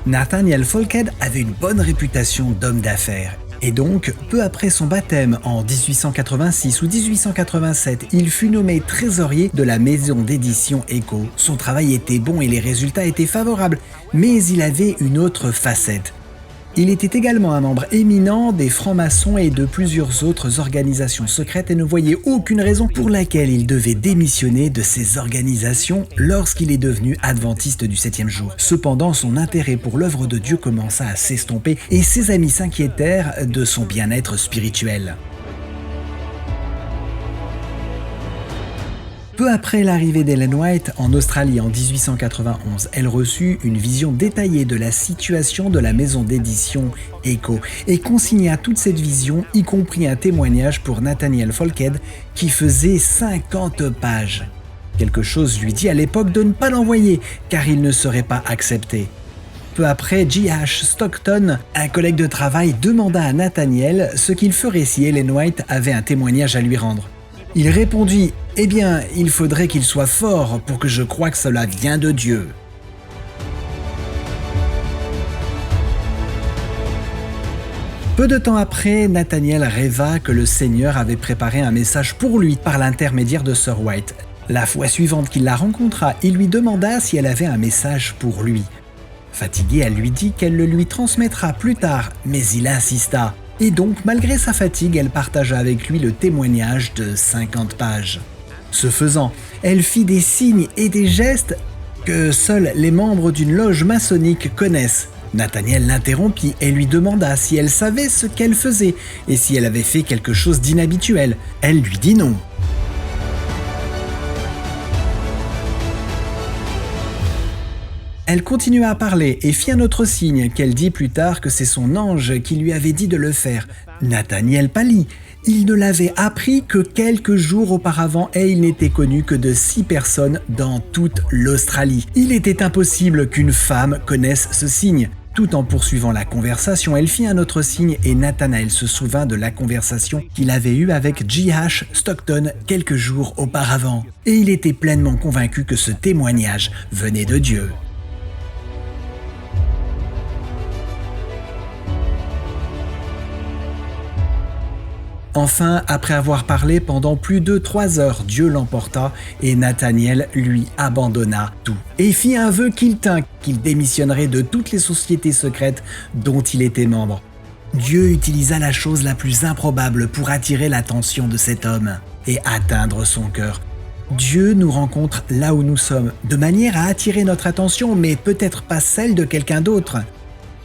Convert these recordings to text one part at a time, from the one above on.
Nathaniel Folkhead avait une bonne réputation d'homme d'affaires. Et donc, peu après son baptême, en 1886 ou 1887, il fut nommé trésorier de la maison d'édition Echo. Son travail était bon et les résultats étaient favorables, mais il avait une autre facette. Il était également un membre éminent des francs-maçons et de plusieurs autres organisations secrètes et ne voyait aucune raison pour laquelle il devait démissionner de ces organisations lorsqu'il est devenu adventiste du 7e jour. Cependant, son intérêt pour l'œuvre de Dieu commença à s'estomper et ses amis s'inquiétèrent de son bien-être spirituel. Peu après l'arrivée d'Ellen White en Australie en 1891, elle reçut une vision détaillée de la situation de la maison d'édition Echo et consigna toute cette vision, y compris un témoignage pour Nathaniel Folkhead qui faisait 50 pages. Quelque chose lui dit à l'époque de ne pas l'envoyer car il ne serait pas accepté. Peu après, J.H. Stockton, un collègue de travail, demanda à Nathaniel ce qu'il ferait si Ellen White avait un témoignage à lui rendre. Il répondit « Eh bien, il faudrait qu'il soit fort pour que je croie que cela vient de Dieu. » Peu de temps après, Nathaniel rêva que le Seigneur avait préparé un message pour lui par l'intermédiaire de Sir White. La fois suivante qu'il la rencontra, il lui demanda si elle avait un message pour lui. Fatiguée, elle lui dit qu'elle le lui transmettra plus tard, mais il insista. Et donc, malgré sa fatigue, elle partagea avec lui le témoignage de 50 pages. Ce faisant, elle fit des signes et des gestes que seuls les membres d'une loge maçonnique connaissent. Nathaniel l'interrompit et lui demanda si elle savait ce qu'elle faisait et si elle avait fait quelque chose d'inhabituel. Elle lui dit non. Elle continua à parler et fit un autre signe qu'elle dit plus tard que c'est son ange qui lui avait dit de le faire. Nathaniel pâlit. Il ne l'avait appris que quelques jours auparavant et il n'était connu que de 6 personnes dans toute l'Australie. Il était impossible qu'une femme connaisse ce signe. Tout en poursuivant la conversation, elle fit un autre signe et Nathanael se souvint de la conversation qu'il avait eue avec J.H. Stockton quelques jours auparavant. Et il était pleinement convaincu que ce témoignage venait de Dieu. Enfin, après avoir parlé pendant plus de 3 heures, Dieu l'emporta et Nathaniel lui abandonna tout et fit un vœu qu'il tint, qu'il démissionnerait de toutes les sociétés secrètes dont il était membre. Dieu utilisa la chose la plus improbable pour attirer l'attention de cet homme et atteindre son cœur. Dieu nous rencontre là où nous sommes, de manière à attirer notre attention, mais peut-être pas celle de quelqu'un d'autre.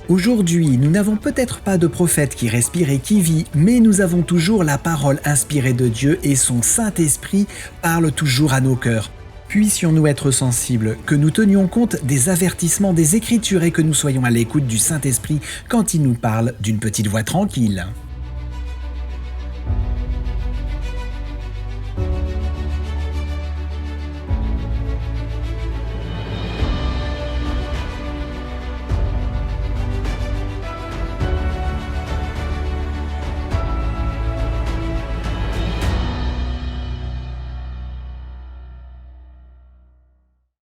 Aujourd'hui, nous n'avons peut-être pas de prophète qui respire et qui vit, mais nous avons toujours la parole inspirée de Dieu et son Saint-Esprit parle toujours à nos cœurs. Puissions-nous être sensibles, que nous tenions compte des avertissements des Écritures et que nous soyons à l'écoute du Saint-Esprit quand il nous parle d'une petite voix tranquille.